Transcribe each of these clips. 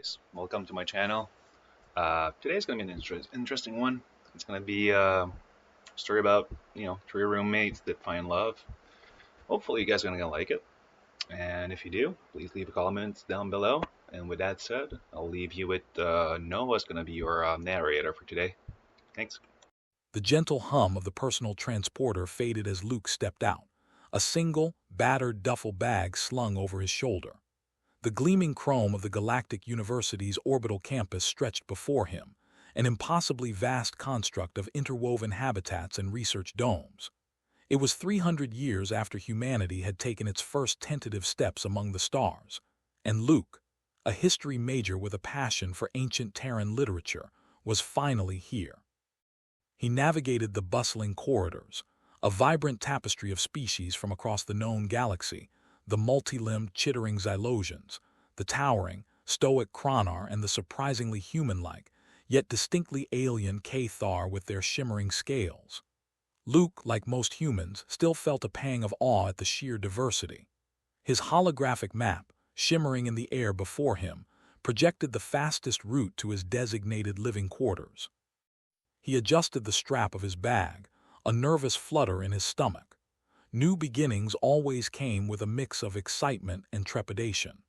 guys, welcome to my channel. Today's gonna be an interesting one. It's gonna be a story about three roommates that find love. Hopefully, you guys are gonna like it. And if you do, please leave a comment down below. And with that said, I'll leave you with Noah's gonna be your narrator for today. Thanks. The gentle hum of the personal transporter faded as Luke stepped out, a single, battered duffel bag slung over his shoulder. The gleaming chrome of the Galactic University's orbital campus stretched before him, an impossibly vast construct of interwoven habitats and research domes. It was 300 years after humanity had taken its first tentative steps among the stars, and Luke, a history major with a passion for ancient Terran literature, was finally here. He navigated the bustling corridors, a vibrant tapestry of species from across the known galaxy, the multi-limbed chittering xylosians, the towering, stoic Chronar, and the surprisingly human-like, yet distinctly alien Cathar with their shimmering scales. Luke, like most humans, still felt a pang of awe at the sheer diversity. His holographic map, shimmering in the air before him, projected the fastest route to his designated living quarters. He adjusted the strap of his bag, a nervous flutter in his stomach. New beginnings always came with a mix of excitement and trepidation.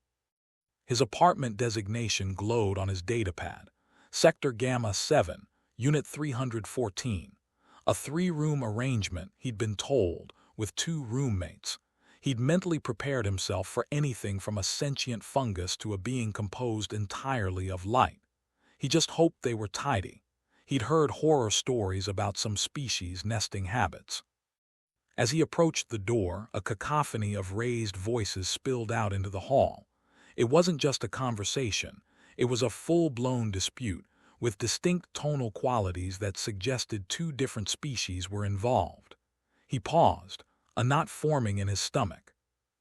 His apartment designation glowed on his datapad. Sector Gamma 7, Unit 314. A three-room arrangement, he'd been told, with two roommates. He'd mentally prepared himself for anything from a sentient fungus to a being composed entirely of light. He just hoped they were tidy. He'd heard horror stories about some species' nesting habits. As he approached the door, a cacophony of raised voices spilled out into the hall. It wasn't just a conversation, it was a full-blown dispute, with distinct tonal qualities that suggested two different species were involved. He paused, a knot forming in his stomach.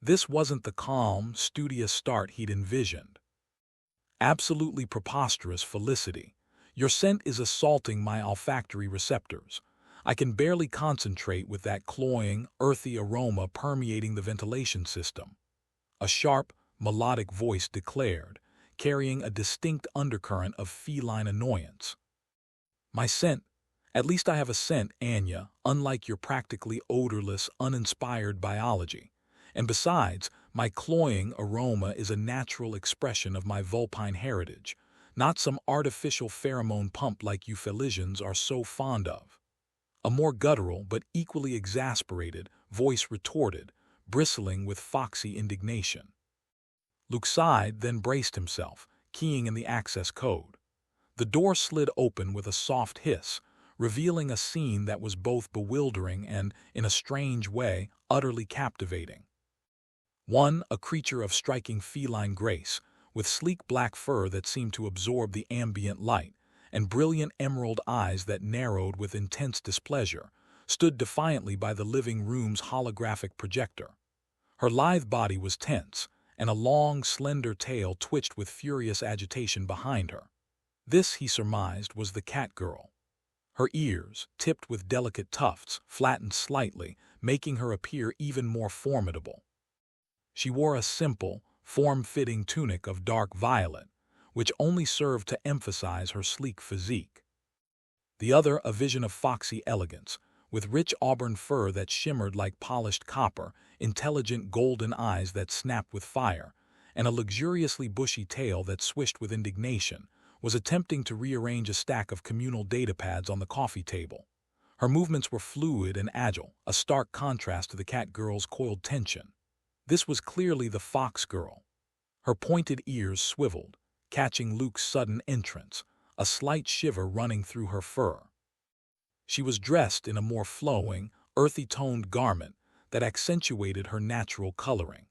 This wasn't the calm, studious start he'd envisioned. Absolutely preposterous felicity. Your scent is assaulting my olfactory receptors. I can barely concentrate with that cloying, earthy aroma permeating the ventilation system. A sharp, melodic voice declared, carrying a distinct undercurrent of feline annoyance. My scent, at least I have a scent, Anya, unlike your practically odorless, uninspired biology. And besides, my cloying aroma is a natural expression of my vulpine heritage, not some artificial pheromone pump like you Felicians are so fond of. A more guttural but equally exasperated voice retorted, bristling with foxy indignation. Luke sighed, then braced himself, keying in the access code. The door slid open with a soft hiss, revealing a scene that was both bewildering and, in a strange way, utterly captivating. One, a creature of striking feline grace, with sleek black fur that seemed to absorb the ambient light, and brilliant emerald eyes that narrowed with intense displeasure, stood defiantly by the living room's holographic projector. Her lithe body was tense, and a long, slender tail twitched with furious agitation behind her. This, he surmised, was the cat girl. Her ears, tipped with delicate tufts, flattened slightly, making her appear even more formidable. She wore a simple, form-fitting tunic of dark violet, which only served to emphasize her sleek physique. The other, a vision of foxy elegance, with rich auburn fur that shimmered like polished copper, intelligent golden eyes that snapped with fire, and a luxuriously bushy tail that swished with indignation, was attempting to rearrange a stack of communal datapads on the coffee table. Her movements were fluid and agile, a stark contrast to the cat girl's coiled tension. This was clearly the fox girl. Her pointed ears swiveled, catching Luke's sudden entrance, a slight shiver running through her fur. She was dressed in a more flowing, earthy-toned garment that accentuated her natural coloring.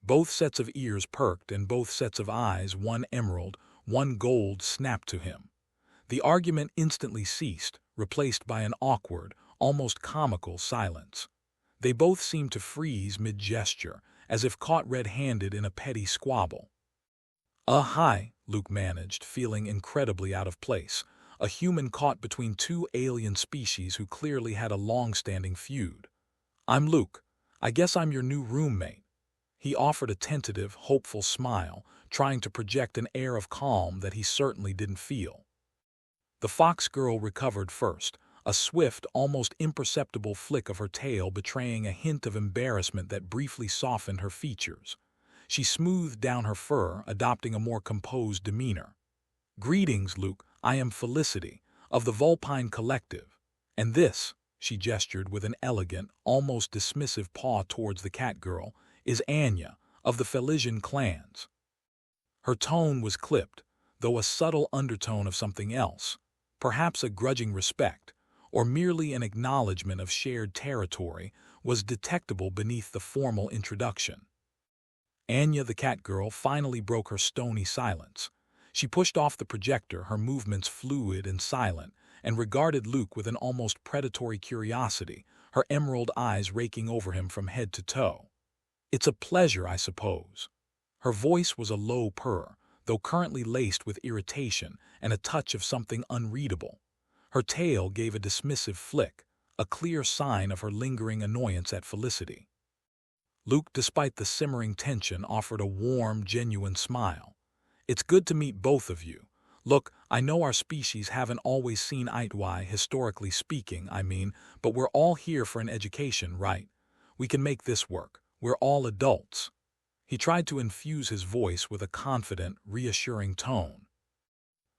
Both sets of ears perked and both sets of eyes, one emerald, one gold, snapped to him. The argument instantly ceased, replaced by an awkward, almost comical silence. They both seemed to freeze mid-gesture, as if caught red-handed in a petty squabble. Hi, Luke managed, feeling incredibly out of place, a human caught between two alien species who clearly had a long-standing feud. I'm Luke. I guess I'm your new roommate. He offered a tentative, hopeful smile, trying to project an air of calm that he certainly didn't feel. The fox girl recovered first, a swift, almost imperceptible flick of her tail betraying a hint of embarrassment that briefly softened her features. She smoothed down her fur, adopting a more composed demeanor. "Greetings, Luke. I am Felicity, of the Vulpine Collective. And this," she gestured with an elegant, almost dismissive paw towards the cat girl, "is Anya, of the Felisian clans." Her tone was clipped, though a subtle undertone of something else, perhaps a grudging respect, or merely an acknowledgement of shared territory, was detectable beneath the formal introduction. Anya the cat girl finally broke her stony silence. She pushed off the projector, her movements fluid and silent, and regarded Luke with an almost predatory curiosity, her emerald eyes raking over him from head to toe. "It's a pleasure, I suppose." Her voice was a low purr, though currently laced with irritation and a touch of something unreadable. Her tail gave a dismissive flick, a clear sign of her lingering annoyance at Felicity. Luke, despite the simmering tension, offered a warm, genuine smile. "It's good to meet both of you. Look, I know our species haven't always seen eye to eye, historically speaking, but we're all here for an education, right? We can make this work. We're all adults." He tried to infuse his voice with a confident, reassuring tone.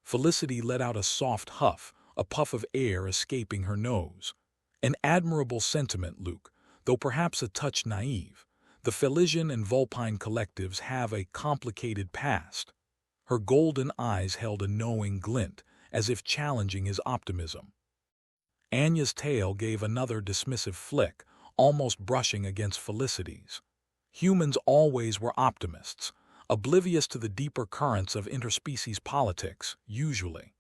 Felicity let out a soft huff, a puff of air escaping her nose. "An admirable sentiment, Luke, though perhaps a touch naive. The Felisian and Vulpine collectives have a complicated past." Her golden eyes held a knowing glint, as if challenging his optimism. Anya's tail gave another dismissive flick, almost brushing against Felicity's. Humans always were optimists, oblivious to the deeper currents of interspecies politics, usually.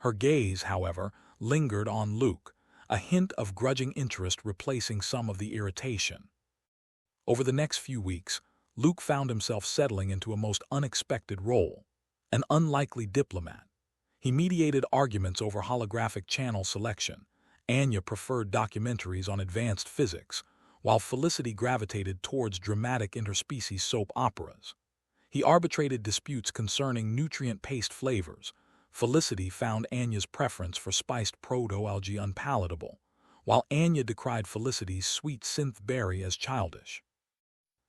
Her gaze, however, lingered on Luke, a hint of grudging interest replacing some of the irritation. Over the next few weeks, Luke found himself settling into a most unexpected role, an unlikely diplomat. He mediated arguments over holographic channel selection. Anya preferred documentaries on advanced physics, while Felicity gravitated towards dramatic interspecies soap operas. He arbitrated disputes concerning nutrient-paced flavors. Felicity found Anya's preference for spiced proto-algae unpalatable, while Anya decried Felicity's sweet synth berry as childish.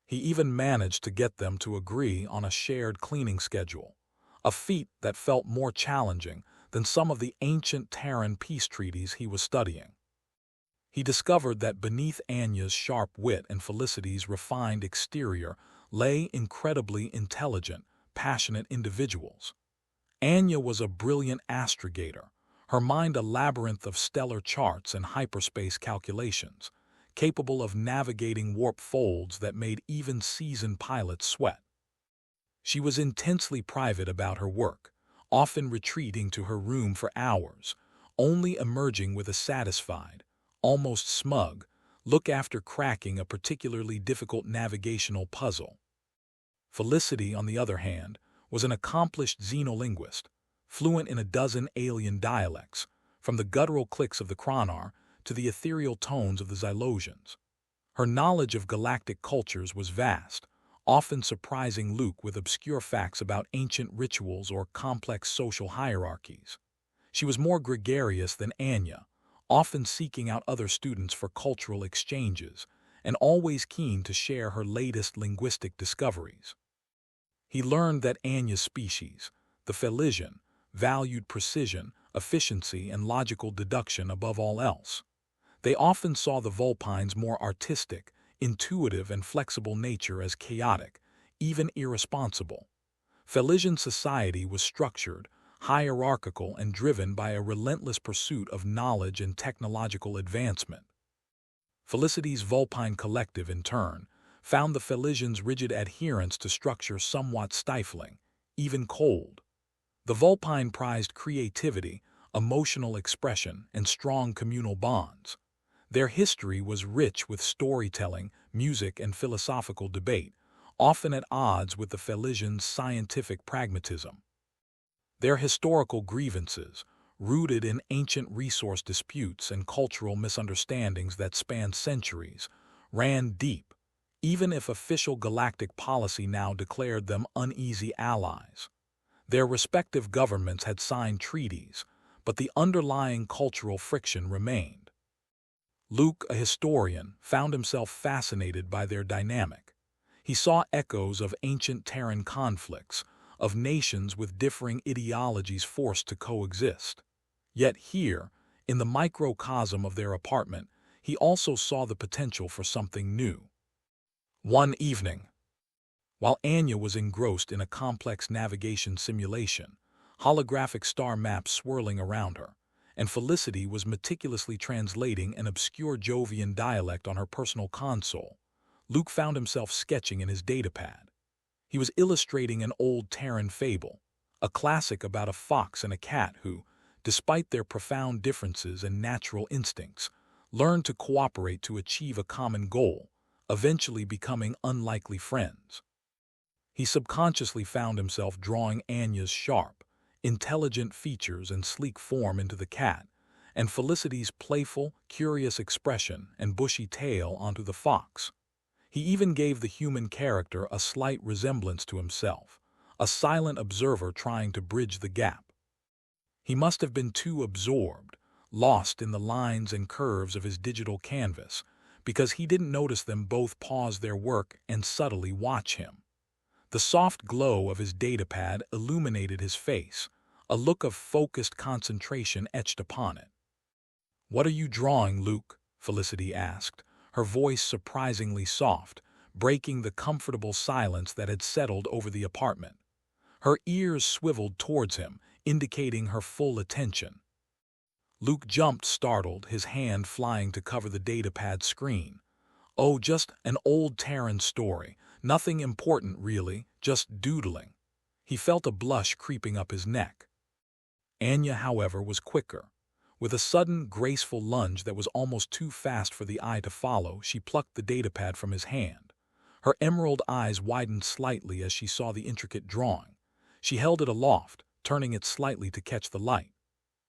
He even managed to get them to agree on a shared cleaning schedule, a feat that felt more challenging than some of the ancient Terran peace treaties he was studying. He discovered that beneath Anya's sharp wit and Felicity's refined exterior lay incredibly intelligent, passionate individuals. Anya was a brilliant astrogator, her mind a labyrinth of stellar charts and hyperspace calculations, capable of navigating warp folds that made even seasoned pilots sweat. She was intensely private about her work, often retreating to her room for hours, only emerging with a satisfied, almost smug, look after cracking a particularly difficult navigational puzzle. Felicity, on the other hand, was an accomplished xenolinguist, fluent in a dozen alien dialects, from the guttural clicks of the Kronar to the ethereal tones of the Xylosians. Her knowledge of galactic cultures was vast, often surprising Luke with obscure facts about ancient rituals or complex social hierarchies. She was more gregarious than Anya, often seeking out other students for cultural exchanges, and always keen to share her latest linguistic discoveries. He learned that Anya's species, the Felisian, valued precision, efficiency, and logical deduction above all else. They often saw the Vulpine's more artistic, intuitive, and flexible nature as chaotic, even irresponsible. Felisian society was structured, hierarchical, and driven by a relentless pursuit of knowledge and technological advancement. Felicity's Vulpine collective, in turn, found the Felisians' rigid adherence to structure somewhat stifling, even cold. The Vulpine prized creativity, emotional expression, and strong communal bonds. Their history was rich with storytelling, music, and philosophical debate, often at odds with the Felisians' scientific pragmatism. Their historical grievances, rooted in ancient resource disputes and cultural misunderstandings that spanned centuries, ran deep, even if official galactic policy now declared them uneasy allies. Their respective governments had signed treaties, but the underlying cultural friction remained. Luke, a historian, found himself fascinated by their dynamic. He saw echoes of ancient Terran conflicts, of nations with differing ideologies forced to coexist. Yet here, in the microcosm of their apartment, he also saw the potential for something new. One evening, while Anya was engrossed in a complex navigation simulation, holographic star maps swirling around her, and Felicity was meticulously translating an obscure Jovian dialect on her personal console, Luke found himself sketching in his datapad. He was illustrating an old Terran fable, a classic about a fox and a cat who, despite their profound differences and natural instincts, learned to cooperate to achieve a common goal, eventually becoming unlikely friends. He subconsciously found himself drawing Anya's sharp, intelligent features and sleek form into the cat, and Felicity's playful, curious expression and bushy tail onto the fox. He even gave the human character a slight resemblance to himself, a silent observer trying to bridge the gap. He must have been too absorbed, lost in the lines and curves of his digital canvas, because he didn't notice them both pause their work and subtly watch him. The soft glow of his datapad illuminated his face, a look of focused concentration etched upon it. "What are you drawing, Luke?" Felicity asked, her voice surprisingly soft, breaking the comfortable silence that had settled over the apartment. Her ears swiveled towards him, indicating her full attention. Luke jumped startled, his hand flying to cover the datapad screen. "Oh, just an old Terran story. Nothing important, really, just doodling." He felt a blush creeping up his neck. Anya, however, was quicker. With a sudden, graceful lunge that was almost too fast for the eye to follow, she plucked the datapad from his hand. Her emerald eyes widened slightly as she saw the intricate drawing. She held it aloft, turning it slightly to catch the light.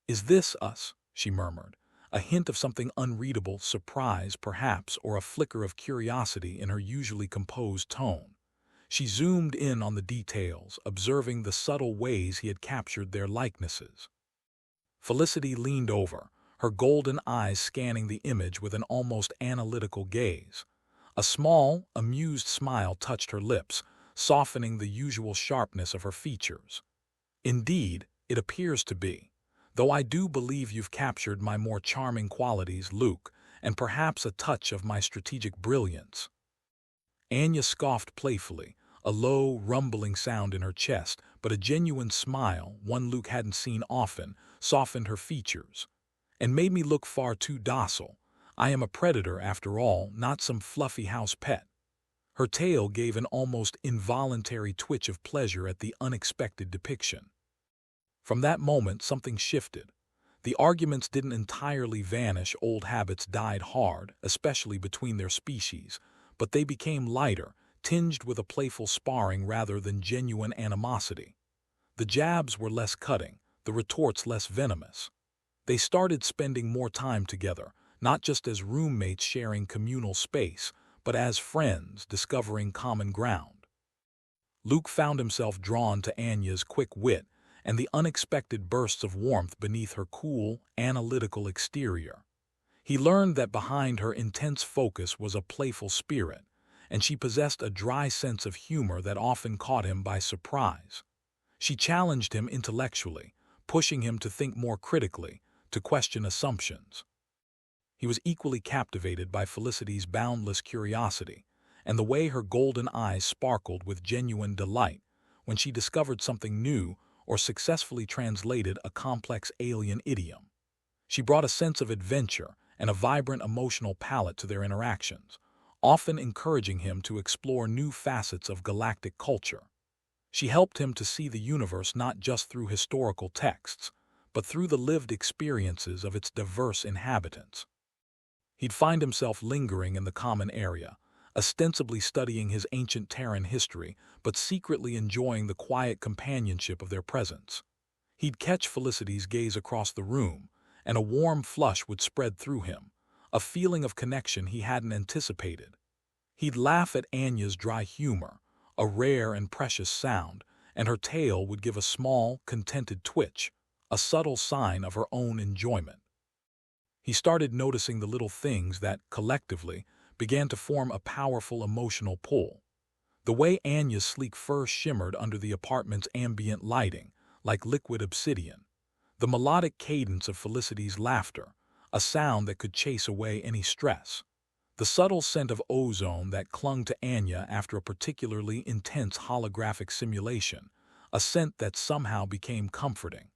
"Is this us?" she murmured, a hint of something unreadable, surprise, perhaps, or a flicker of curiosity in her usually composed tone. She zoomed in on the details, observing the subtle ways he had captured their likenesses. Felicity leaned over, her golden eyes scanning the image with an almost analytical gaze. A small, amused smile touched her lips, softening the usual sharpness of her features. "Indeed, it appears to be. Though I do believe you've captured my more charming qualities, Luke, and perhaps a touch of my strategic brilliance." Anya scoffed playfully, a low, rumbling sound in her chest, but a genuine smile, one Luke hadn't seen often, softened her features. "And made me look far too docile. I am a predator, after all, not some fluffy house pet." Her tail gave an almost involuntary twitch of pleasure at the unexpected depiction. From that moment, something shifted. The arguments didn't entirely vanish, old habits died hard, especially between their species, but they became lighter, tinged with a playful sparring rather than genuine animosity. The jabs were less cutting, the retorts less venomous. They started spending more time together, not just as roommates sharing communal space, but as friends discovering common ground. Luke found himself drawn to Anya's quick wit and the unexpected bursts of warmth beneath her cool, analytical exterior. He learned that behind her intense focus was a playful spirit, and she possessed a dry sense of humor that often caught him by surprise. She challenged him intellectually, pushing him to think more critically, to question assumptions. He was equally captivated by Felicity's boundless curiosity, and the way her golden eyes sparkled with genuine delight when she discovered something new or successfully translated a complex alien idiom. She brought a sense of adventure and a vibrant emotional palette to their interactions, often encouraging him to explore new facets of galactic culture. She helped him to see the universe not just through historical texts, but through the lived experiences of its diverse inhabitants. He'd find himself lingering in the common area, ostensibly studying his ancient Terran history, but secretly enjoying the quiet companionship of their presence. He'd catch Felicity's gaze across the room, and a warm flush would spread through him, a feeling of connection he hadn't anticipated. He'd laugh at Anya's dry humor, a rare and precious sound, and her tail would give a small, contented twitch, a subtle sign of her own enjoyment. He started noticing the little things that, collectively, began to form a powerful emotional pull. The way Anya's sleek fur shimmered under the apartment's ambient lighting, like liquid obsidian. The melodic cadence of Felicity's laughter, a sound that could chase away any stress. The subtle scent of ozone that clung to Anya after a particularly intense holographic simulation, a scent that somehow became comforting.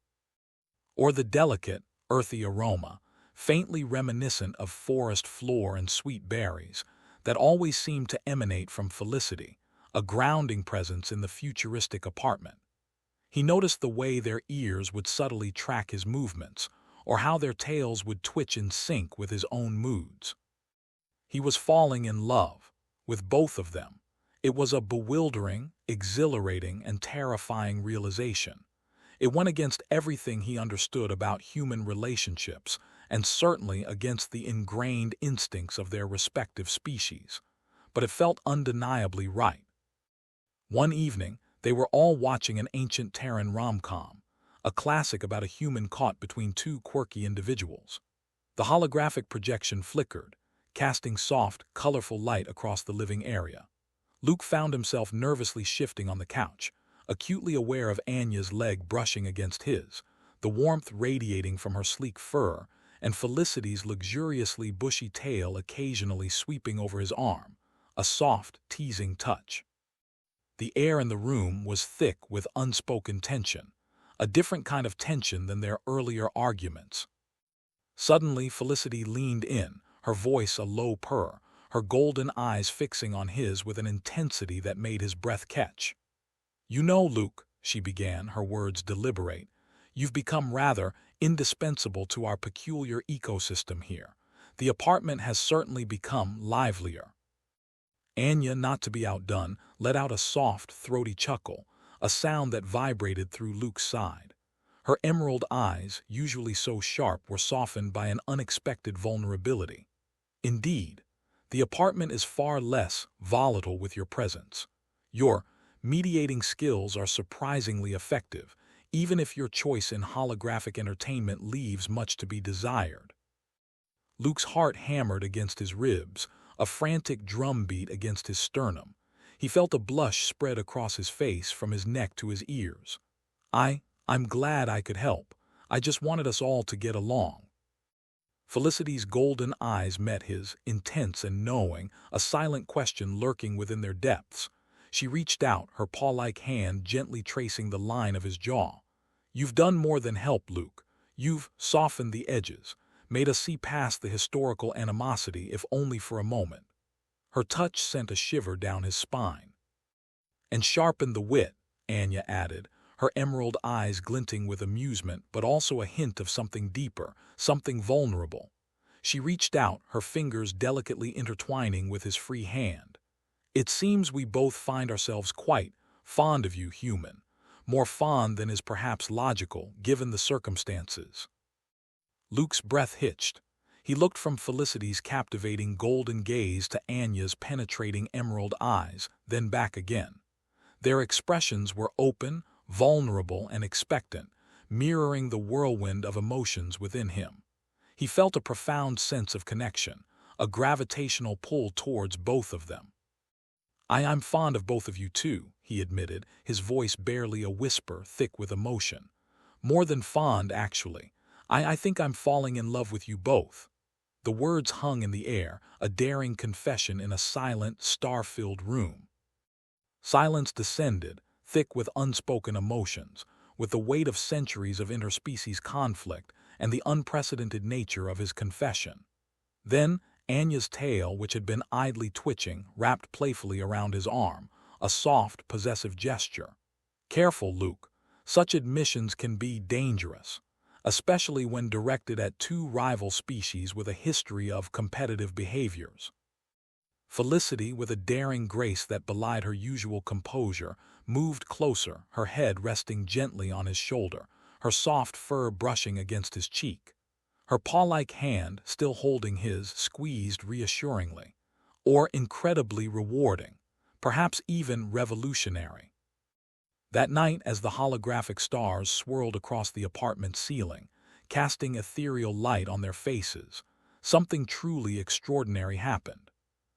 Or the delicate, earthy aroma, faintly reminiscent of forest floor and sweet berries, that always seemed to emanate from Felicity, a grounding presence in the futuristic apartment. He noticed the way their ears would subtly track his movements, or how their tails would twitch in sync with his own moods. He was falling in love with both of them. It was a bewildering, exhilarating, and terrifying realization. It went against everything he understood about human relationships, and certainly against the ingrained instincts of their respective species. But it felt undeniably right. One evening, they were all watching an ancient Terran rom-com, a classic about a human caught between two quirky individuals. The holographic projection flickered, casting soft, colorful light across the living area. Luke found himself nervously shifting on the couch, acutely aware of Anya's leg brushing against his, the warmth radiating from her sleek fur, and Felicity's luxuriously bushy tail occasionally sweeping over his arm, a soft, teasing touch. The air in the room was thick with unspoken tension, a different kind of tension than their earlier arguments. Suddenly, Felicity leaned in, her voice a low purr, her golden eyes fixing on his with an intensity that made his breath catch. "You know, Luke," she began, her words deliberate, "you've become rather indispensable to our peculiar ecosystem here. The apartment has certainly become livelier." Anya, not to be outdone, let out a soft, throaty chuckle, a sound that vibrated through Luke's side. Her emerald eyes, usually so sharp, were softened by an unexpected vulnerability. "Indeed, the apartment is far less volatile with your presence. Your mediating skills are surprisingly effective, even if your choice in holographic entertainment leaves much to be desired." Luke's heart hammered against his ribs, a frantic drumbeat against his sternum. He felt a blush spread across his face from his neck to his ears. I'm glad I could help. I just wanted us all to get along." Felicity's golden eyes met his, intense and knowing, a silent question lurking within their depths. She reached out, her paw-like hand gently tracing the line of his jaw. "You've done more than help, Luke. You've softened the edges, made us see past the historical animosity, if only for a moment." Her touch sent a shiver down his spine. "And sharpened the wit," Anya added, her emerald eyes glinting with amusement but also a hint of something deeper, something vulnerable. She reached out, her fingers delicately intertwining with his free hand. "It seems we both find ourselves quite fond of you, human. More fond than is perhaps logical, given the circumstances." Luke's breath hitched. He looked from Felicity's captivating golden gaze to Anya's penetrating emerald eyes, then back again. Their expressions were open, vulnerable, and expectant, mirroring the whirlwind of emotions within him. He felt a profound sense of connection, a gravitational pull towards both of them. I'm fond of both of you too," he admitted, his voice barely a whisper, thick with emotion. "More than fond, actually. I think I'm falling in love with you both." The words hung in the air, a daring confession in a silent, star-filled room. Silence descended, thick with unspoken emotions, with the weight of centuries of interspecies conflict and the unprecedented nature of his confession. Then, Anya's tail, which had been idly twitching, wrapped playfully around his arm, a soft, possessive gesture. "Careful, Luke. Such admissions can be dangerous, especially when directed at two rival species with a history of competitive behaviors." Felicity, with a daring grace that belied her usual composure, moved closer, her head resting gently on his shoulder, her soft fur brushing against his cheek. Her paw-like hand, still holding his, squeezed reassuringly. or incredibly rewarding, perhaps even revolutionary. That night, as the holographic stars swirled across the apartment's ceiling, casting ethereal light on their faces, something truly extraordinary happened.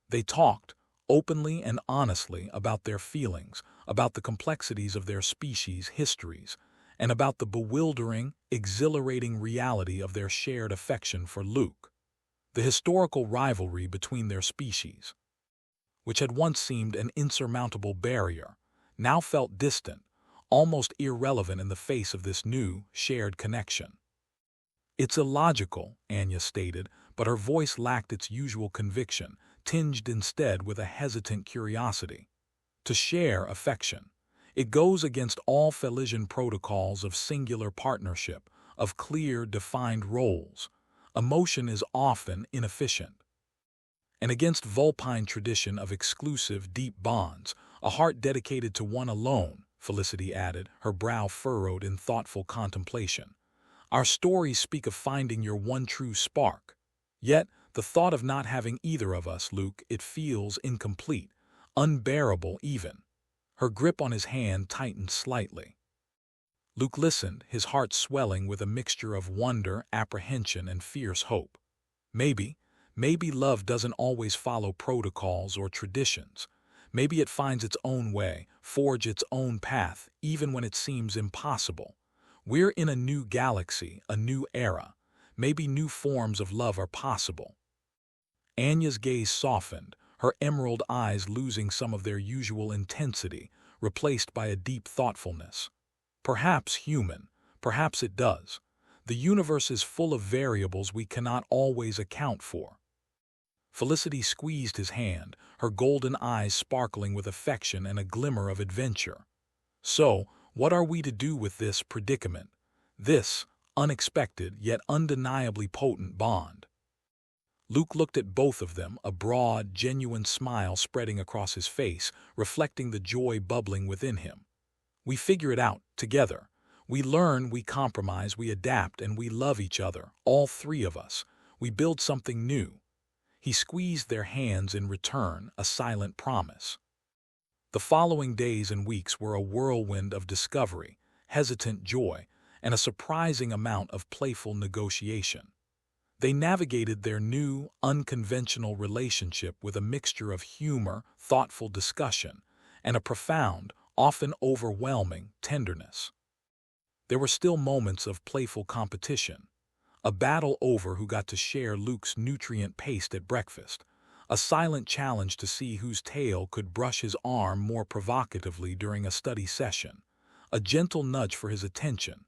They talked, openly and honestly, about their feelings, about the complexities of their species' histories, and about the bewildering, exhilarating reality of their shared affection for Luke. The historical rivalry between their species, which had once seemed an insurmountable barrier, now felt distant, almost irrelevant in the face of this new, shared connection. "It's illogical," Anya stated, but her voice lacked its usual conviction, tinged instead with a hesitant curiosity. "To share affection. It goes against all Felisian protocols of singular partnership, of clear, defined roles. Emotion is often inefficient. And against Vulpine tradition of exclusive, deep bonds, a heart dedicated to one alone," Felicity added, her brow furrowed in thoughtful contemplation. "Our stories speak of finding your one true spark. Yet, the thought of not having either of us, Luke, it feels incomplete, unbearable even." Her grip on his hand tightened slightly. Luke listened, his heart swelling with a mixture of wonder, apprehension, and fierce hope. Maybe love doesn't always follow protocols or traditions. Maybe it finds its own way, forge its own path, even when it seems impossible. We're in a new galaxy, a new era. Maybe new forms of love are possible. Anya's gaze softened, her emerald eyes losing some of their usual intensity, replaced by a deep thoughtfulness. "Perhaps human, perhaps it does. The universe is full of variables we cannot always account for." Felicity squeezed his hand, her golden eyes sparkling with affection and a glimmer of adventure. "So, what are we to do with this predicament? This unexpected yet undeniably potent bond?" Luke looked at both of them, a broad, genuine smile spreading across his face, reflecting the joy bubbling within him. "We figure it out, together. We learn, we compromise, we adapt, and we love each other, all three of us. We build something new." He squeezed their hands in return, a silent promise. The following days and weeks were a whirlwind of discovery, hesitant joy, and a surprising amount of playful negotiation. They navigated their new, unconventional relationship with a mixture of humor, thoughtful discussion, and a profound, often overwhelming, tenderness. There were still moments of playful competition. A battle over who got to share Luke's nutrient paste at breakfast, a silent challenge to see whose tail could brush his arm more provocatively during a study session, a gentle nudge for his attention,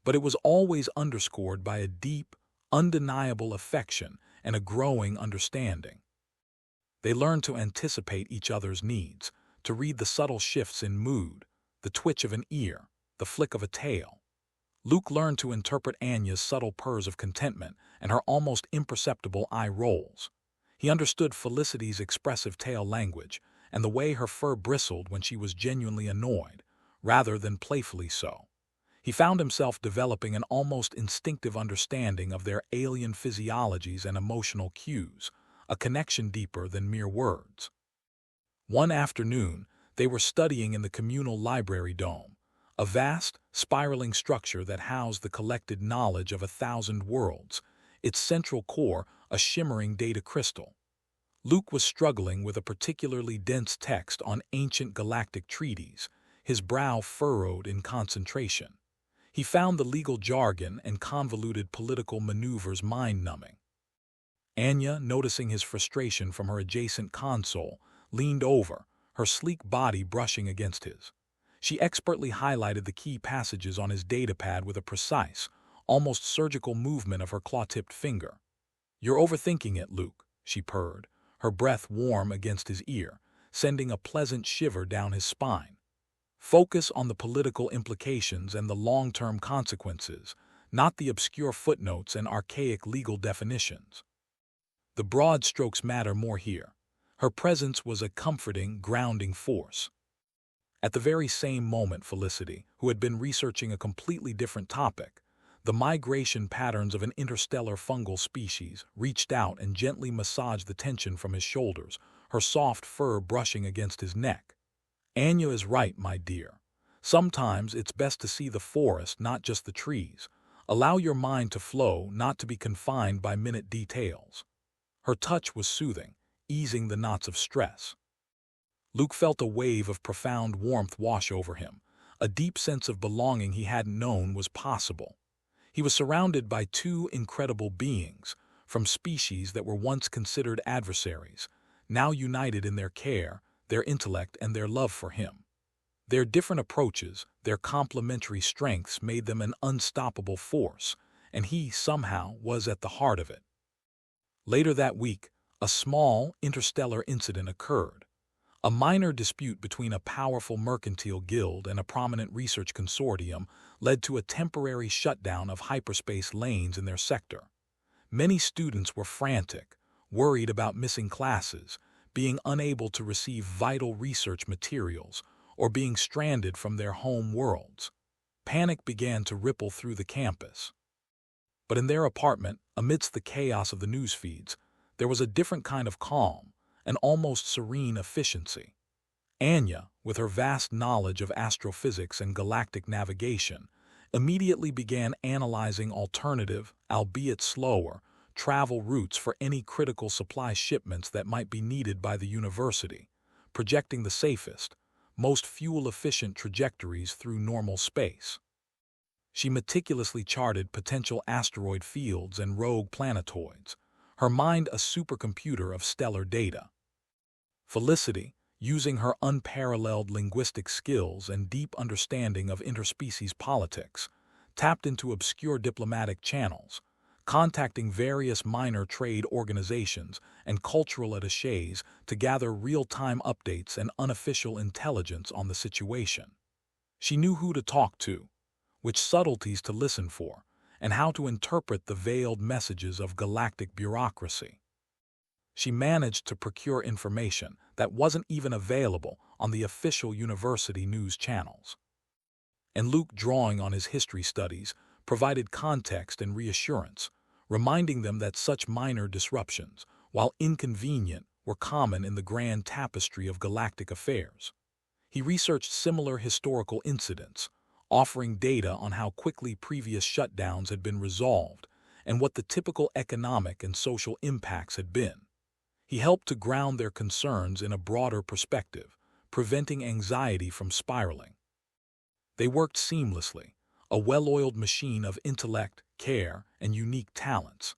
but it was always underscored by a deep, undeniable affection and a growing understanding. They learned to anticipate each other's needs, to read the subtle shifts in mood, the twitch of an ear, the flick of a tail. Luke learned to interpret Anya's subtle purrs of contentment and her almost imperceptible eye rolls. He understood Felicity's expressive tail language and the way her fur bristled when she was genuinely annoyed, rather than playfully so. He found himself developing an almost instinctive understanding of their alien physiologies and emotional cues, a connection deeper than mere words. One afternoon, they were studying in the communal library dome, a vast, spiraling structure that housed the collected knowledge of 1,000 worlds, its central core a shimmering data crystal. Luke was struggling with a particularly dense text on ancient galactic treaties, his brow furrowed in concentration. He found the legal jargon and convoluted political maneuvers mind-numbing. Anya, noticing his frustration from her adjacent console, leaned over, her sleek body brushing against his. She expertly highlighted the key passages on his datapad with a precise, almost surgical movement of her claw-tipped finger. "You're overthinking it, Luke," she purred, her breath warm against his ear, sending a pleasant shiver down his spine. "Focus on the political implications and the long-term consequences, not the obscure footnotes and archaic legal definitions. The broad strokes matter more here." Her presence was a comforting, grounding force. At the very same moment, Felicity, who had been researching a completely different topic, the migration patterns of an interstellar fungal species, reached out and gently massaged the tension from his shoulders, her soft fur brushing against his neck. "Anya is right, my dear. Sometimes it's best to see the forest, not just the trees. Allow your mind to flow, not to be confined by minute details." Her touch was soothing, easing the knots of stress. Luke felt a wave of profound warmth wash over him, a deep sense of belonging he hadn't known was possible. He was surrounded by two incredible beings, from species that were once considered adversaries, now united in their care, their intellect, and their love for him. Their different approaches, their complementary strengths made them an unstoppable force, and he, somehow, was at the heart of it. Later that week, a small, interstellar incident occurred. A minor dispute between a powerful mercantile guild and a prominent research consortium led to a temporary shutdown of hyperspace lanes in their sector. Many students were frantic, worried about missing classes, being unable to receive vital research materials, or being stranded from their home worlds. Panic began to ripple through the campus. But in their apartment, amidst the chaos of the news feeds, there was a different kind of calm, an almost serene efficiency. Anya, with her vast knowledge of astrophysics and galactic navigation, immediately began analyzing alternative, albeit slower, travel routes for any critical supply shipments that might be needed by the university, projecting the safest, most fuel-efficient trajectories through normal space. She meticulously charted potential asteroid fields and rogue planetoids, her mind a supercomputer of stellar data. Felicity, using her unparalleled linguistic skills and deep understanding of interspecies politics, tapped into obscure diplomatic channels, contacting various minor trade organizations and cultural attachés to gather real-time updates and unofficial intelligence on the situation. She knew who to talk to, which subtleties to listen for, and how to interpret the veiled messages of galactic bureaucracy. She managed to procure information that wasn't even available on the official university news channels. And Luke, drawing on his history studies, provided context and reassurance, reminding them that such minor disruptions, while inconvenient, were common in the grand tapestry of galactic affairs. He researched similar historical incidents, offering data on how quickly previous shutdowns had been resolved and what the typical economic and social impacts had been. He helped to ground their concerns in a broader perspective, preventing anxiety from spiraling. They worked seamlessly, a well-oiled machine of intellect, care, and unique talents.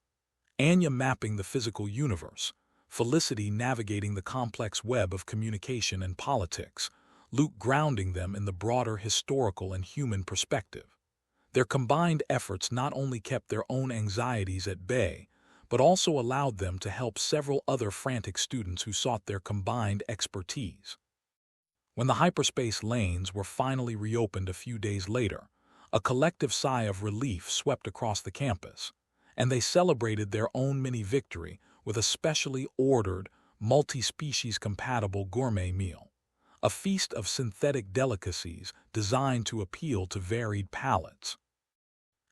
Anya mapping the physical universe, Felicity navigating the complex web of communication and politics, Luke grounding them in the broader historical and human perspective. Their combined efforts not only kept their own anxieties at bay, but also allowed them to help several other frantic students who sought their combined expertise. When the hyperspace lanes were finally reopened a few days later, a collective sigh of relief swept across the campus, and they celebrated their own mini-victory with a specially ordered, multi-species compatible gourmet meal, a feast of synthetic delicacies designed to appeal to varied palates.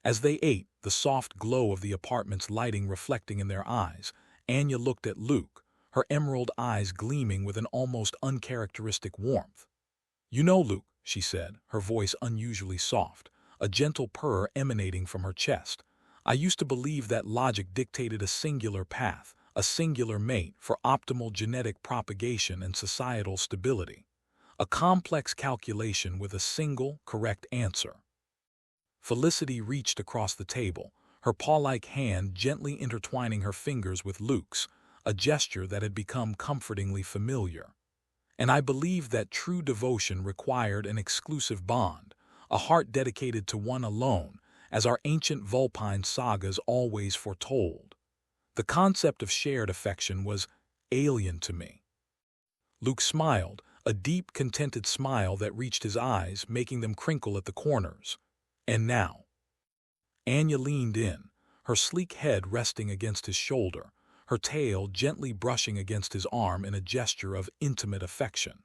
As they ate, the soft glow of the apartment's lighting reflecting in their eyes, Anya looked at Luke, her emerald eyes gleaming with an almost uncharacteristic warmth. "You know, Luke," she said, her voice unusually soft, a gentle purr emanating from her chest, "I used to believe that logic dictated a singular path, a singular mate for optimal genetic propagation and societal stability. A complex calculation with a single, correct answer." Felicity reached across the table, her paw-like hand gently intertwining her fingers with Luke's, a gesture that had become comfortingly familiar. "And I believed that true devotion required an exclusive bond, a heart dedicated to one alone, as our ancient Vulpine sagas always foretold. The concept of shared affection was alien to me." Luke smiled, a deep, contented smile that reached his eyes, making them crinkle at the corners. "And now?" Anya leaned in, her sleek head resting against his shoulder, her tail gently brushing against his arm in a gesture of intimate affection.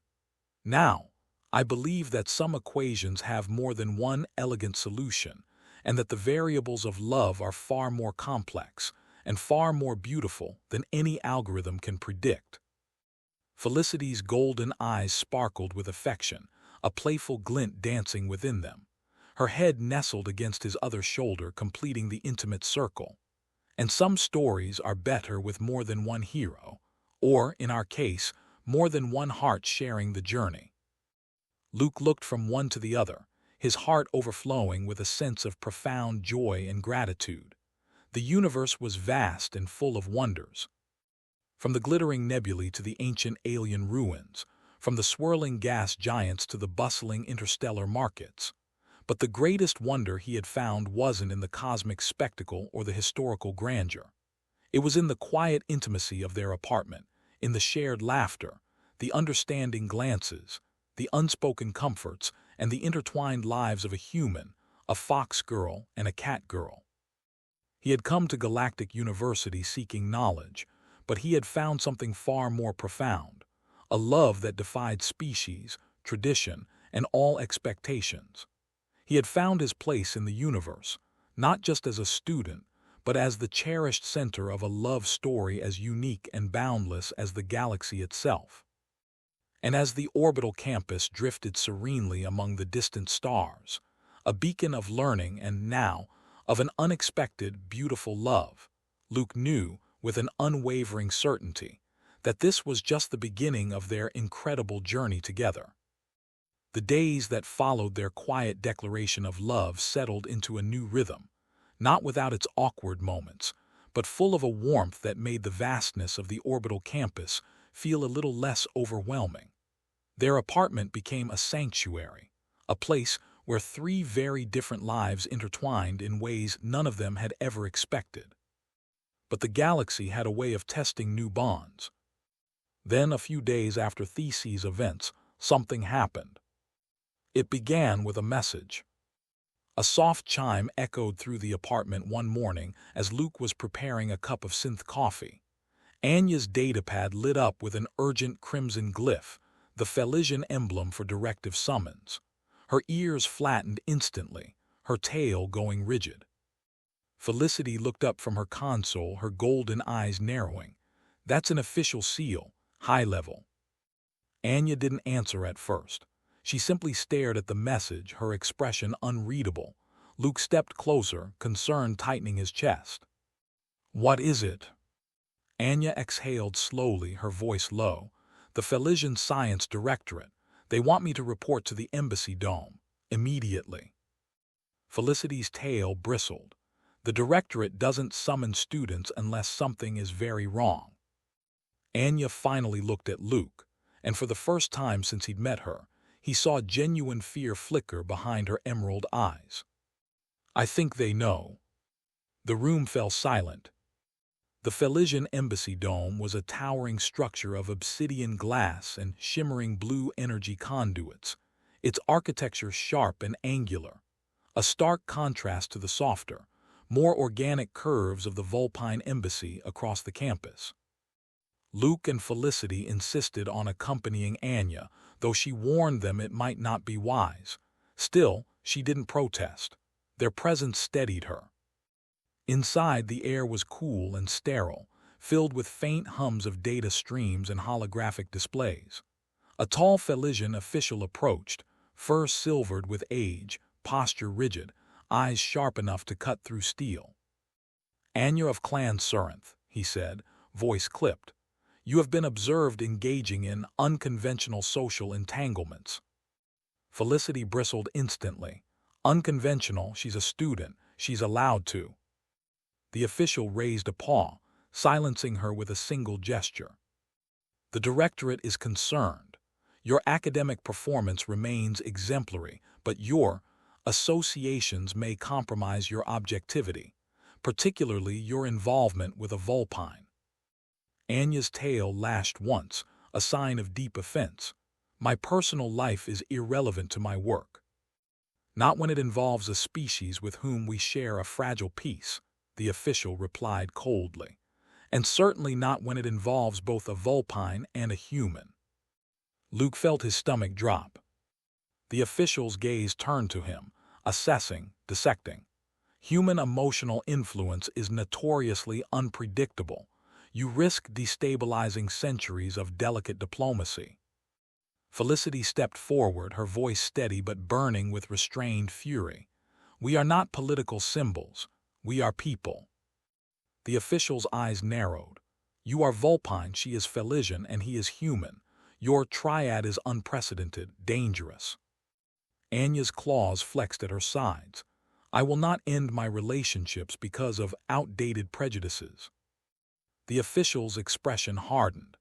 "Now, I believe that some equations have more than one elegant solution, and that the variables of love are far more complex and far more beautiful than any algorithm can predict." Felicity's golden eyes sparkled with affection, a playful glint dancing within them. Her head nestled against his other shoulder, completing the intimate circle. And some stories are better with more than one hero, or, in our case, more than one heart sharing the journey. Luke looked from one to the other, his heart overflowing with a sense of profound joy and gratitude. The universe was vast and full of wonders. From the glittering nebulae to the ancient alien ruins, from the swirling gas giants to the bustling interstellar markets. But the greatest wonder he had found wasn't in the cosmic spectacle or the historical grandeur. It was in the quiet intimacy of their apartment, in the shared laughter, the understanding glances, the unspoken comforts, and the intertwined lives of a human, a fox girl, and a cat girl. He had come to Galactic University seeking knowledge, but he had found something far more profound, a love that defied species, tradition, and all expectations. He had found his place in the universe, not just as a student, but as the cherished center of a love story as unique and boundless as the galaxy itself. And as the orbital campus drifted serenely among the distant stars, a beacon of learning and now of an unexpected, beautiful love, Luke knew, with an unwavering certainty, that this was just the beginning of their incredible journey together. The days that followed their quiet declaration of love settled into a new rhythm, not without its awkward moments, but full of a warmth that made the vastness of the orbital campus feel a little less overwhelming. Their apartment became a sanctuary, a place where three very different lives intertwined in ways none of them had ever expected. But the galaxy had a way of testing new bonds. Then, a few days after Theseus' events, something happened. It began with a message. A soft chime echoed through the apartment one morning as Luke was preparing a cup of synth coffee. Anya's datapad lit up with an urgent crimson glyph, the Felician emblem for directive summons. Her ears flattened instantly, her tail going rigid. Felicity looked up from her console, her golden eyes narrowing. "That's an official seal, high level." Anya didn't answer at first. She simply stared at the message, her expression unreadable. Luke stepped closer, concern tightening his chest. "What is it?" Anya exhaled slowly, her voice low. "The Felician Science Directorate. They want me to report to the embassy dome. Immediately." Felicity's tail bristled. The directorate doesn't summon students unless something is very wrong. Anya finally looked at Luke, and for the first time since he'd met her, he saw genuine fear flicker behind her emerald eyes. "I think they know." The room fell silent. The Felician embassy dome was a towering structure of obsidian glass and shimmering blue energy conduits, its architecture sharp and angular, a stark contrast to the softer, more organic curves of the Vulpine embassy across the campus. Luke and Felicity insisted on accompanying Anya, though she warned them it might not be wise. Still, she didn't protest. Their presence steadied her. Inside, the air was cool and sterile, filled with faint hums of data streams and holographic displays. A tall Felician official approached, fur silvered with age, posture rigid, eyes sharp enough to cut through steel. "Anya of Clan Surinth," he said, voice clipped. "You have been observed engaging in unconventional social entanglements." Felicity bristled instantly. "Unconventional, she's a student. She's allowed to." The official raised a paw, silencing her with a single gesture. "The directorate is concerned. Your academic performance remains exemplary, but your associations may compromise your objectivity, particularly your involvement with a vulpine." Anya's tail lashed once, a sign of deep offense. "My personal life is irrelevant to my work." "Not when it involves a species with whom we share a fragile peace," the official replied coldly. "And certainly not when it involves both a vulpine and a human." Luke felt his stomach drop. The official's gaze turned to him, assessing, dissecting. "Human emotional influence is notoriously unpredictable. You risk destabilizing centuries of delicate diplomacy. Felicity stepped forward, her voice steady but burning with restrained fury. We are not political symbols. We are people. The official's eyes narrowed. You are Vulpine, she is Felisian, and he is human. Your triad is unprecedented, dangerous. Anya's claws flexed at her sides. I will not end my relationships because of outdated prejudices. The official's expression hardened.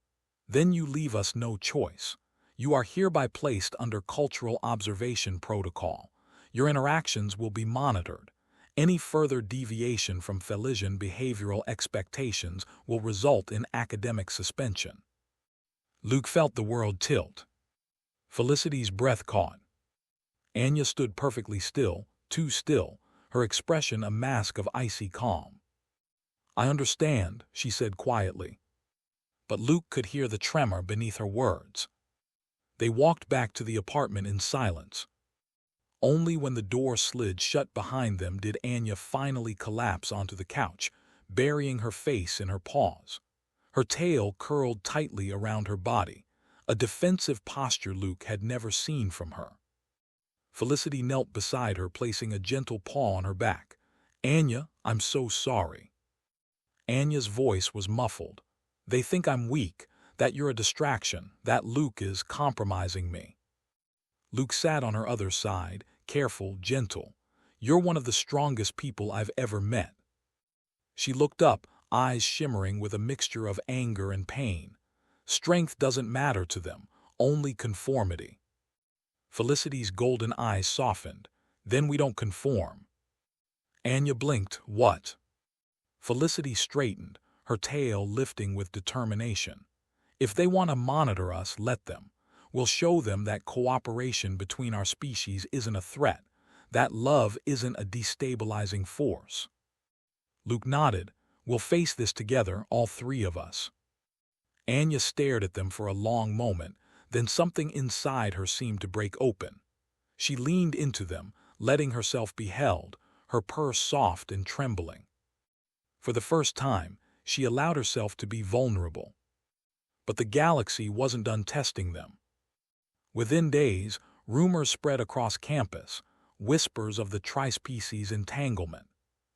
Then you leave us no choice. You are hereby placed under cultural observation protocol. Your interactions will be monitored. Any further deviation from Felisian behavioral expectations will result in academic suspension. Luke felt the world tilt. Felicity's breath caught. Anya stood perfectly still, too still, her expression a mask of icy calm. I understand, she said quietly. But Luke could hear the tremor beneath her words. They walked back to the apartment in silence. Only when the door slid shut behind them did Anya finally collapse onto the couch, burying her face in her paws. Her tail curled tightly around her body, a defensive posture Luke had never seen from her. Felicity knelt beside her, placing a gentle paw on her back. Anya, I'm so sorry. Anya's voice was muffled. They think I'm weak, that you're a distraction, that Luke is compromising me. Luke sat on her other side, careful, gentle. You're one of the strongest people I've ever met. She looked up, eyes shimmering with a mixture of anger and pain. Strength doesn't matter to them, only conformity. Felicity's golden eyes softened. Then we don't conform. Anya blinked. What? Felicity straightened, her tail lifting with determination. If they want to monitor us, let them. We'll show them that cooperation between our species isn't a threat, that love isn't a destabilizing force. Luke nodded. We'll face this together, all three of us. Anya stared at them for a long moment, then something inside her seemed to break open. She leaned into them, letting herself be held, her purse soft and trembling. For the first time, she allowed herself to be vulnerable. But the galaxy wasn't done testing them. Within days, rumors spread across campus, whispers of the tri-species entanglement,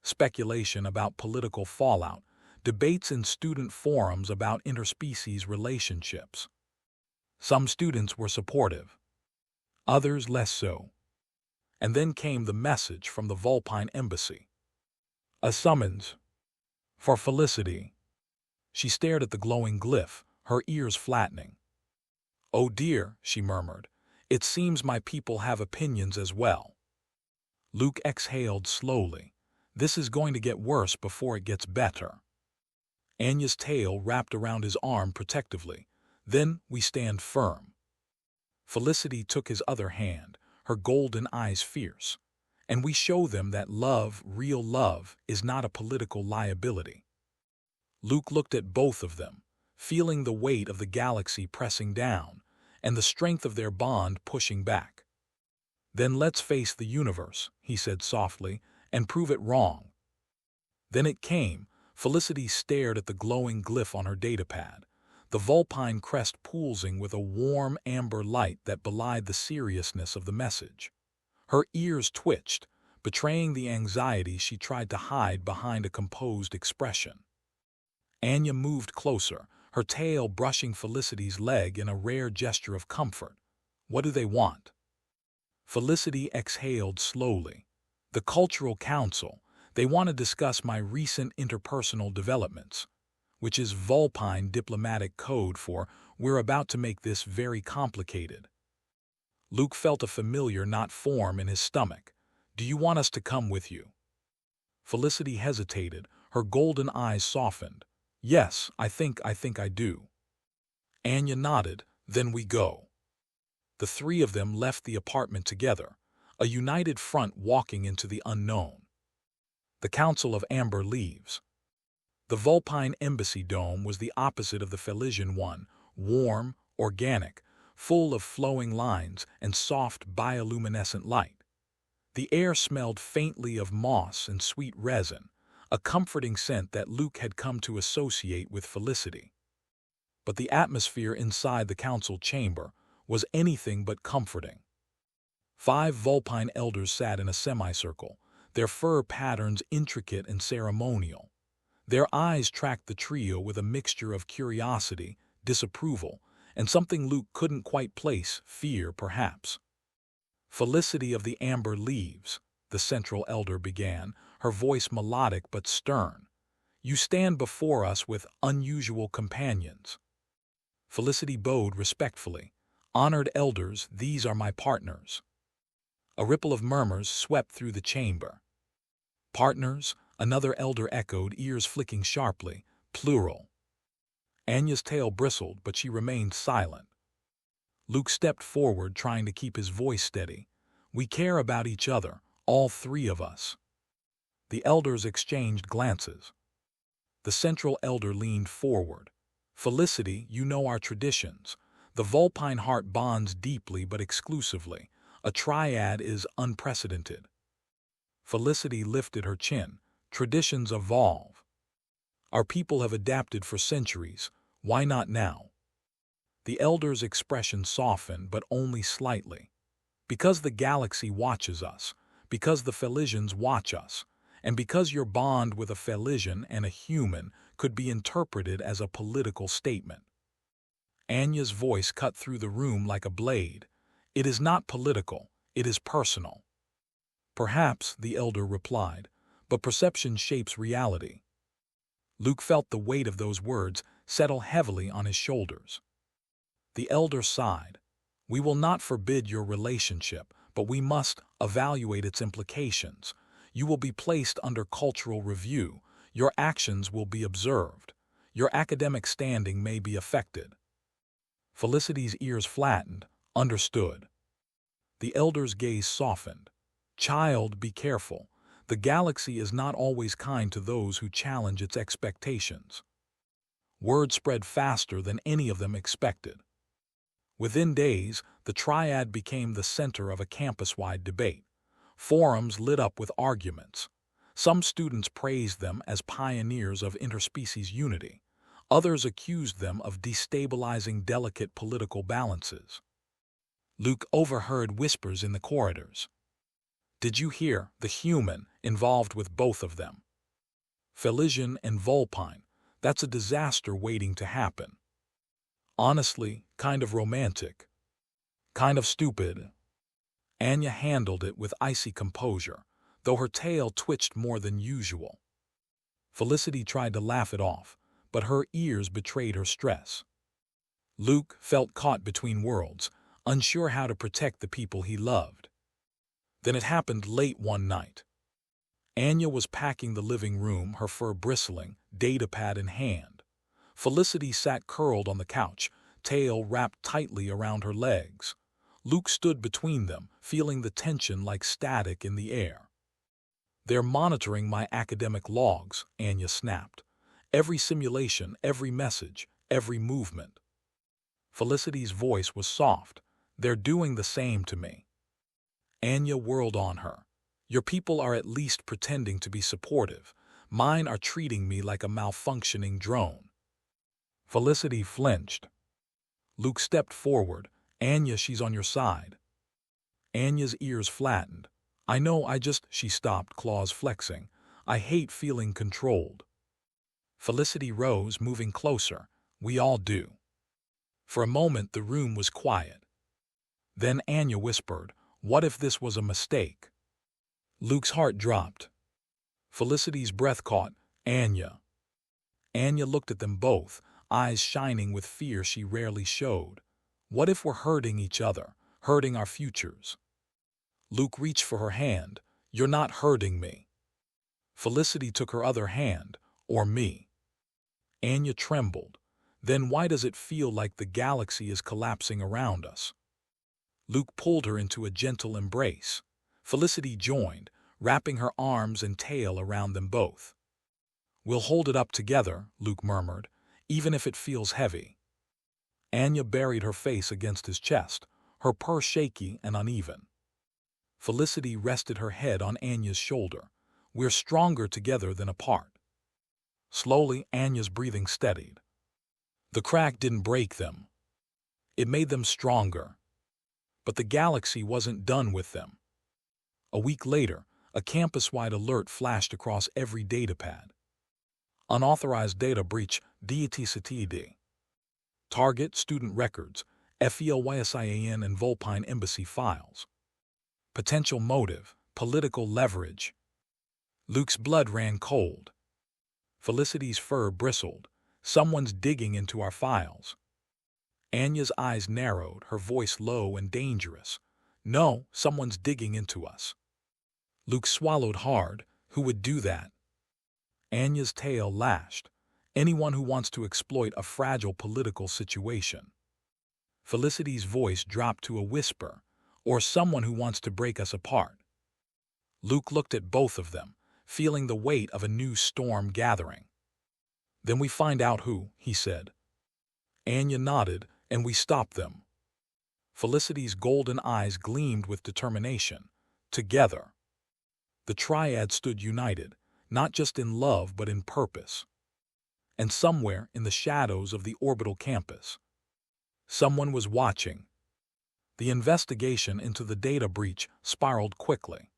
speculation about political fallout, debates in student forums about interspecies relationships. Some students were supportive, others less so. And then came the message from the Vulpine embassy. A summons. For Felicity. She stared at the glowing glyph, her ears flattening. Oh dear, she murmured. It seems my people have opinions as well. Luke exhaled slowly. This is going to get worse before it gets better. Anya's tail wrapped around his arm protectively. Then we stand firm. Felicity took his other hand, her golden eyes fierce. And we show them that love, real love, is not a political liability. Luke looked at both of them, feeling the weight of the galaxy pressing down, and the strength of their bond pushing back. Then let's face the universe, he said softly, and prove it wrong. Then it came. Felicity stared at the glowing glyph on her datapad, the vulpine crest pulsing with a warm amber light that belied the seriousness of the message. Her ears twitched, betraying the anxiety she tried to hide behind a composed expression. Anya moved closer, her tail brushing Felicity's leg in a rare gesture of comfort. What do they want? Felicity exhaled slowly. The Cultural Council. They want to discuss my recent interpersonal developments, which is Vulpine diplomatic code for we're about to make this very complicated. Luke felt a familiar knot form in his stomach. Do you want us to come with you? Felicity hesitated, her golden eyes softened. Yes, I think I do. Anya nodded. Then we go. The three of them left the apartment together, a united front walking into the unknown. The Council of Amber Leaves. The Vulpine Embassy Dome was the opposite of the Felisian one, warm, organic, full of flowing lines and soft bioluminescent light. The air smelled faintly of moss and sweet resin, a comforting scent that Luke had come to associate with Felicity. But the atmosphere inside the council chamber was anything but comforting. 5 Vulpine elders sat in a semicircle, their fur patterns intricate and ceremonial. Their eyes tracked the trio with a mixture of curiosity, disapproval, and something Luke couldn't quite place, fear perhaps. Felicity of the Amber Leaves, the central elder began, her voice melodic but stern. You stand before us with unusual companions. Felicity bowed respectfully. Honored elders, these are my partners. A ripple of murmurs swept through the chamber. Partners, another elder echoed, ears flicking sharply, plural. Anya's tail bristled, but she remained silent. Luke stepped forward, trying to keep his voice steady. We care about each other, all 3 of us. The elders exchanged glances. The central elder leaned forward. Felicity, you know our traditions. The Vulpine heart bonds deeply but exclusively. A triad is unprecedented. Felicity lifted her chin. Traditions evolve. Our people have adapted for centuries. Why not now? The elder's expression softened, but only slightly. Because the galaxy watches us, because the Felisians watch us, and because your bond with a Felisian and a human could be interpreted as a political statement. Anya's voice cut through the room like a blade. It is not political, it is personal. Perhaps, the elder replied, but perception shapes reality. Luke felt the weight of those words settle heavily on his shoulders. The elder sighed. We will not forbid your relationship, but we must evaluate its implications. You will be placed under cultural review. Your actions will be observed. Your academic standing may be affected. Felicity's ears flattened. Understood. The elder's gaze softened. Child, be careful. The galaxy is not always kind to those who challenge its expectations. Word spread faster than any of them expected. Within days, the triad became the center of a campus-wide debate. Forums lit up with arguments. Some students praised them as pioneers of interspecies unity. Others accused them of destabilizing delicate political balances. Luke overheard whispers in the corridors. Did you hear the human involved with both of them? Felisian and Vulpine, that's a disaster waiting to happen. Honestly, kind of romantic. Kind of stupid. Anya handled it with icy composure, though her tail twitched more than usual. Felicity tried to laugh it off, but her ears betrayed her stress. Luke felt caught between worlds, unsure how to protect the people he loved. Then it happened late one night. Anya was packing the living room, her fur bristling, datapad in hand. Felicity sat curled on the couch, tail wrapped tightly around her legs. Luke stood between them, feeling the tension like static in the air. They're monitoring my academic logs, Anya snapped. Every simulation, every message, every movement. Felicity's voice was soft. They're doing the same to me. Anya whirled on her. Your people are at least pretending to be supportive. Mine are treating me like a malfunctioning drone. Felicity flinched. Luke stepped forward. Anya, she's on your side. Anya's ears flattened. I know, she stopped, claws flexing. I hate feeling controlled. Felicity rose, moving closer. We all do. For a moment, the room was quiet. Then Anya whispered, what if this was a mistake? Luke's heart dropped. Felicity's breath caught. Anya. Anya looked at them both, eyes shining with fear she rarely showed. What if we're hurting each other, hurting our futures? Luke reached for her hand. You're not hurting me. Felicity took her other hand. Or me. Anya trembled. Then why does it feel like the galaxy is collapsing around us? Luke pulled her into a gentle embrace. Felicity joined, wrapping her arms and tail around them both. We'll hold it up together, Luke murmured, even if it feels heavy. Anya buried her face against his chest, her purr shaky and uneven. Felicity rested her head on Anya's shoulder. We're stronger together than apart. Slowly, Anya's breathing steadied. The crack didn't break them. It made them stronger. But the galaxy wasn't done with them. A week later, a campus-wide alert flashed across every datapad. Unauthorized data breach, DETCTD. Target student records, FELYSIAN and Vulpine embassy files. Potential motive, political leverage. Luke's blood ran cold. Felicity's fur bristled. Someone's digging into our files. Anya's eyes narrowed, her voice low and dangerous. No, someone's digging into us. Luke swallowed hard. Who would do that? Anya's tail lashed. Anyone who wants to exploit a fragile political situation. Felicity's voice dropped to a whisper. Or someone who wants to break us apart. Luke looked at both of them, feeling the weight of a new storm gathering. Then we find out who, he said. Anya nodded, and we stopped them. Felicity's golden eyes gleamed with determination. Together. The triad stood united, not just in love but in purpose. And somewhere in the shadows of the orbital campus, someone was watching. The investigation into the data breach spiraled quickly.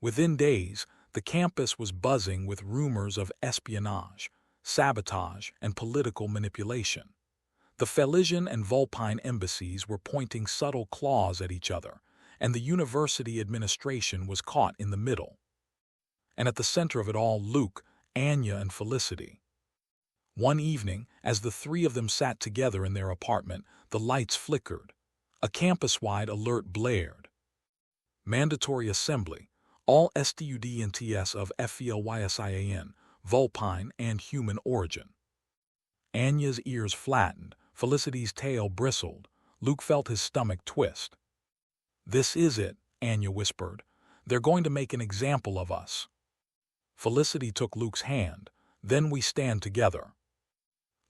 Within days, the campus was buzzing with rumors of espionage, sabotage, and political manipulation. The Felisian and Vulpine embassies were pointing subtle claws at each other, and the university administration was caught in the middle. And at the center of it all, Luke, Anya, and Felicity. One evening, as the three of them sat together in their apartment, the lights flickered. A campus-wide alert blared. Mandatory assembly, all students of FELYSIAN, Vulpine, and human origin. Anya's ears flattened, Felicity's tail bristled. Luke felt his stomach twist. This is it, Anya whispered. They're going to make an example of us. Felicity took Luke's hand. Then we stand together.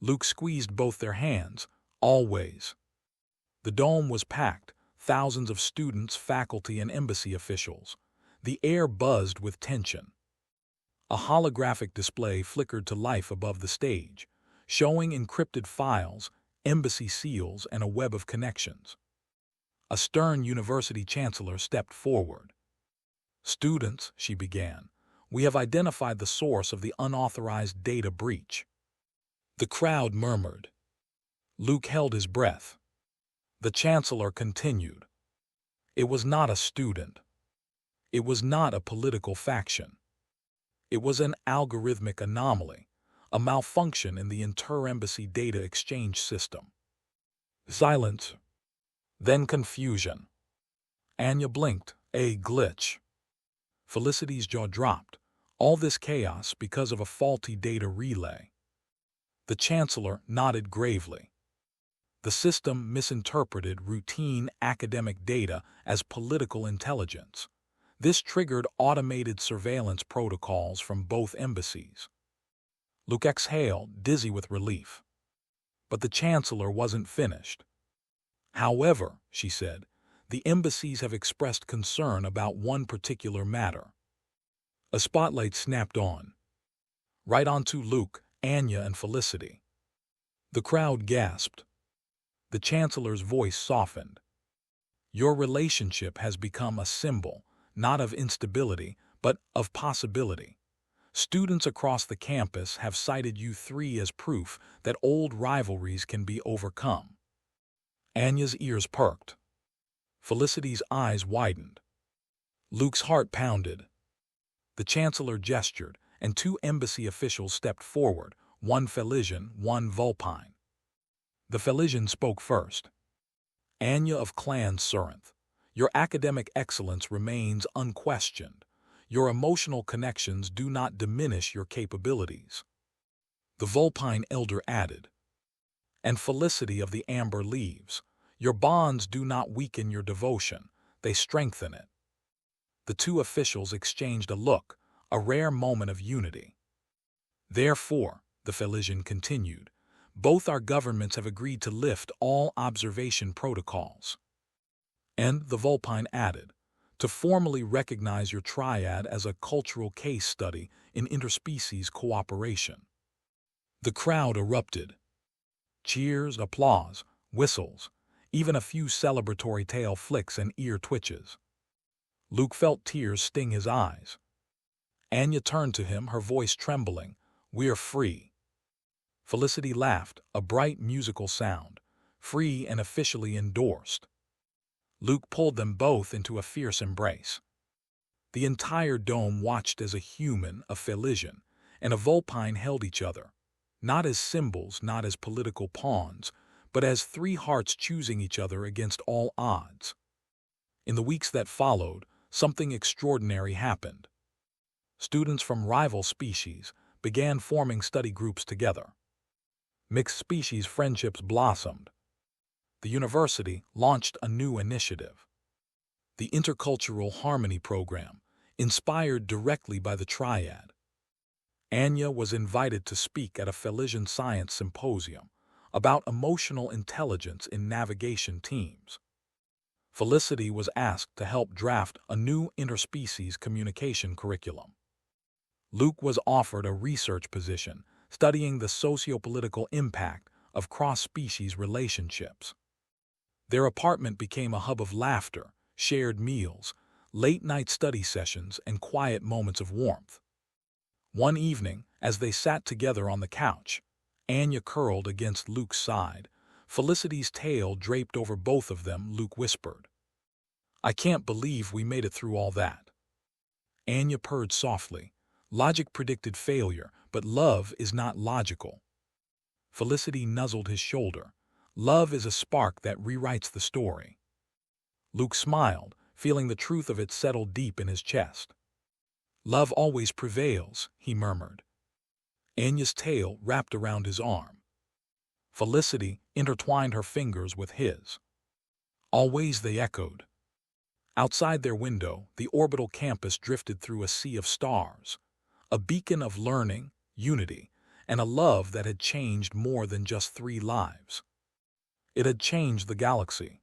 Luke squeezed both their hands. Always. The dome was packed, thousands of students, faculty, and embassy officials. The air buzzed with tension. A holographic display flickered to life above the stage, showing encrypted files, embassy seals, and a web of connections. A stern university chancellor stepped forward. Students, she began, we have identified the source of the unauthorized data breach. The crowd murmured. Luke held his breath. The chancellor continued. It was not a student. It was not a political faction. It was an algorithmic anomaly, a malfunction in the inter-embassy data exchange system. Silence. Then confusion. Anya blinked. A glitch. Felicity's jaw dropped. All this chaos because of a faulty data relay. The chancellor nodded gravely. The system misinterpreted routine academic data as political intelligence. This triggered automated surveillance protocols from both embassies. Luke exhaled, dizzy with relief. But the chancellor wasn't finished. However, she said, the embassies have expressed concern about one particular matter. A spotlight snapped on. Right onto Luke, Anya, and Felicity. The crowd gasped. The chancellor's voice softened. Your relationship has become a symbol, not of instability, but of possibility. Students across the campus have cited you three as proof that old rivalries can be overcome. Anya's ears perked. Felicity's eyes widened. Luke's heart pounded. The chancellor gestured, and two embassy officials stepped forward, one Felisian, one Vulpine. The Felisian spoke first. Anya of Clan Surinth, your academic excellence remains unquestioned. Your emotional connections do not diminish your capabilities. The Vulpine elder added. And Felicity of the Amber Leaves, your bonds do not weaken your devotion, they strengthen it. The two officials exchanged a look, a rare moment of unity. Therefore, the Felisian continued, both our governments have agreed to lift all observation protocols. And, the Vulpine added, to formally recognize your triad as a cultural case study in interspecies cooperation. The crowd erupted. Cheers, applause, whistles, even a few celebratory tail flicks and ear twitches. Luke felt tears sting his eyes. Anya turned to him, her voice trembling. "We're free." Felicity laughed, a bright musical sound. "Free and officially endorsed." Luke pulled them both into a fierce embrace. The entire dome watched as a human, a Felisian, and a Vulpine held each other, not as symbols, not as political pawns, but as three hearts choosing each other against all odds. In the weeks that followed, something extraordinary happened. Students from rival species began forming study groups together. Mixed species friendships blossomed. The university launched a new initiative, the Intercultural Harmony Program, inspired directly by the triad. Anya was invited to speak at a Felisian science symposium about emotional intelligence in navigation teams. Felicity was asked to help draft a new interspecies communication curriculum. Luke was offered a research position studying the sociopolitical impact of cross-species relationships. Their apartment became a hub of laughter, shared meals, late-night study sessions, and quiet moments of warmth. One evening, as they sat together on the couch, Anya curled against Luke's side, Felicity's tail draped over both of them. Luke whispered, "I can't believe we made it through all that." Anya purred softly. "Logic predicted failure, but love is not logical." Felicity nuzzled his shoulder. "Love is a spark that rewrites the story." Luke smiled, feeling the truth of it settle deep in his chest. "Love always prevails," he murmured. Anya's tail wrapped around his arm. Felicity intertwined her fingers with his. "Always," they echoed. Outside their window, the orbital campus drifted through a sea of stars, a beacon of learning, unity, and a love that had changed more than just 3 lives. It had changed the galaxy.